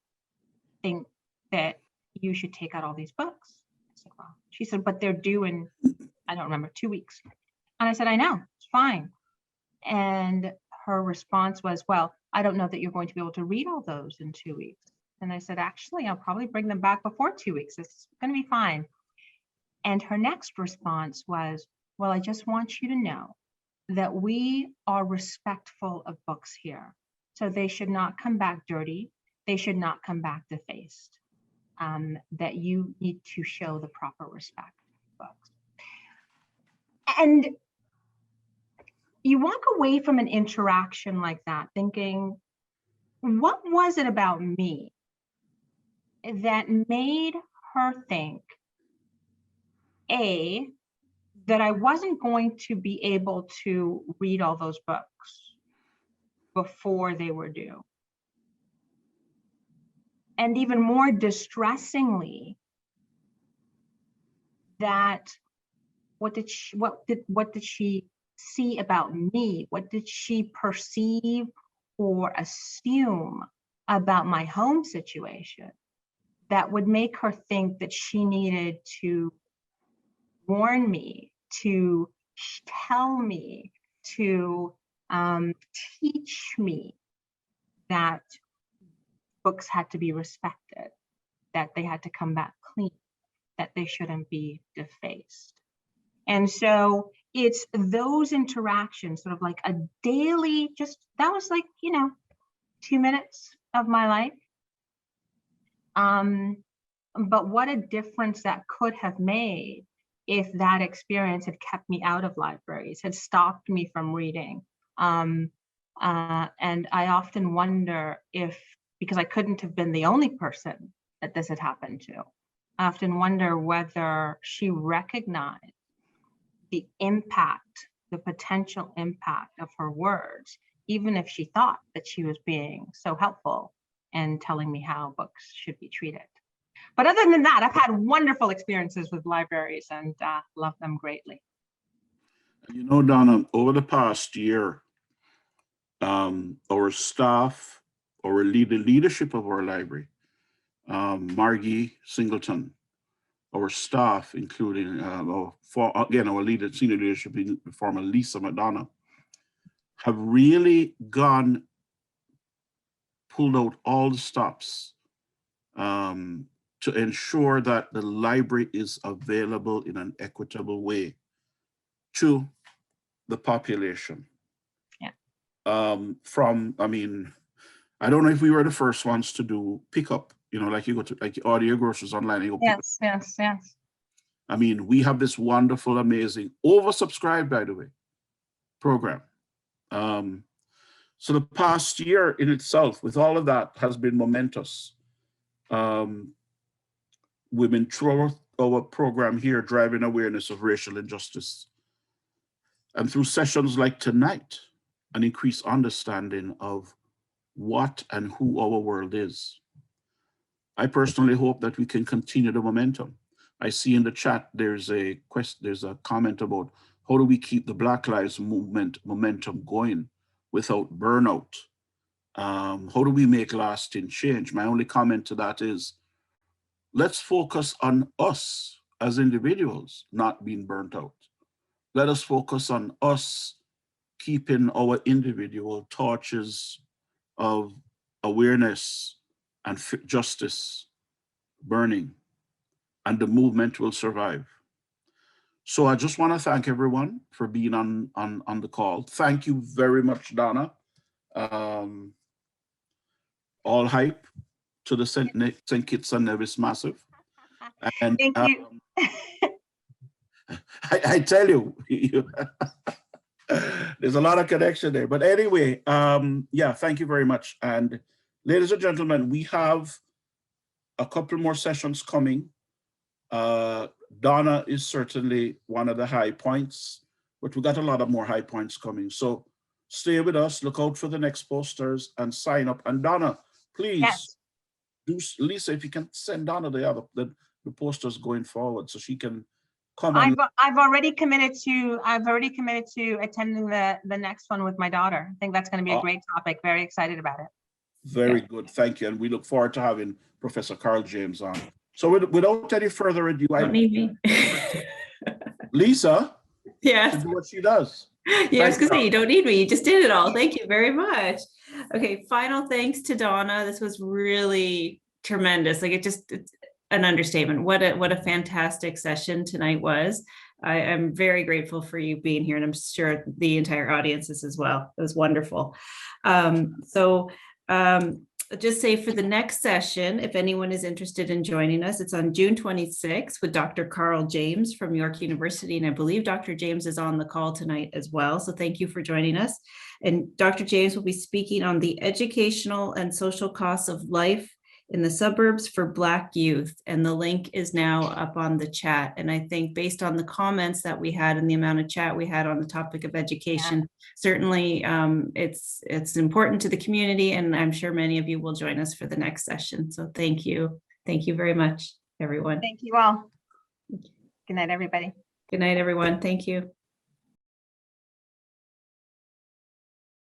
think that you should take out all these books. I said, well, she said, but they're due in, I don't remember, 2 weeks. And I said, I know, it's fine. And her response was, well, I don't know that you're going to be able to read all those in 2 weeks. And I said, actually, I'll probably bring them back before 2 weeks. It's going to be fine. And her next response was, well, I just want you to know that we are respectful of books here. So they should not come back dirty. They should not come back defaced. That you need to show the proper respect for books. And you walk away from an interaction like that thinking, what was it about me that made her think, A, that I wasn't going to be able to read all those books before they were due? And even more distressingly, that what did she see about me? What did she perceive or assume about my home situation that would make her think that she needed to warn me, to tell me, to teach me that books had to be respected, that they had to come back clean, that they shouldn't be defaced? And so it's those interactions, sort of like a daily, that was like, 2 minutes of my life. But what a difference that could have made if that experience had kept me out of libraries, had stopped me from reading. And I often wonder if, because I couldn't have been the only person that this had happened to, I often wonder whether she recognized the impact, the potential impact of her words, even if she thought that she was being so helpful and telling me how books should be treated. But other than that, I've had wonderful experiences with libraries and love them greatly. You know, Donna, over the past year, our staff, the leadership of our library, Margie Singleton, our staff, including our senior leadership, former Lisa Madonna, have really pulled out all the stops to ensure that the library is available in an equitable way to the population. Yeah. I don't know if we were the first ones to do pickup, like you go to order your groceries online and you go pick up. Yes. I mean, we have this wonderful, amazing, oversubscribed, by the way, program. So the past year in itself, with all of that, has been momentous. We've been through our program here, driving awareness of racial injustice. And through sessions like tonight, an increased understanding of what and who our world is. I personally hope that we can continue the momentum. I see in the chat there's a comment about how do we keep the Black Lives Movement momentum going without burnout? How do we make lasting change? My only comment to that is, let's focus on us as individuals not being burnt out. Let us focus on us keeping our individual torches of awareness and justice burning. and the movement will survive. So I just want to thank everyone for being on the call. Thank you very much, Donna. All hype to the St. Kitts and Nevis Massive. And Thank you. I tell you, there's a lot of connection there. But anyway, yeah, thank you very much. And ladies and gentlemen, we have a couple more sessions coming. Donna is certainly one of the high points, but we got a lot of more high points coming. So stay with us, look out for the next posters and sign up. And Donna, please, Yes. Lisa, if you can send Donna the posters going forward so she can come on. I've already committed to attending the next one with my daughter. I think that's going to be a great topic. Very excited about it. Very good, thank you. And we look forward to having Professor Carl James on. So without any further ado, Don't need me. Lisa, Yes. to do what she does. Yeah, I was gonna say, you don't need me. You just did it all. Thank you very much. Okay, final thanks to Donna. This was really tremendous. Like it's an understatement. What a fantastic session tonight was. I am very grateful for you being here, and I'm sure the entire audience is as well. It was wonderful. Just say for the next session, if anyone is interested in joining us, it's on June 26th with Dr. Carl James from York University. And I believe Dr. James is on the call tonight as well. So thank you for joining us. And Dr. James will be speaking on the educational and social costs of life in the suburbs for Black youth. And the link is now up on the chat. And I think based on the comments that we had and the amount of chat we had on the topic of education, certainly it's important to the community, and I'm sure many of you will join us for the next session. So thank you. Thank you very much, everyone. Thank you all. Good night, everybody. Good night, everyone. Thank you.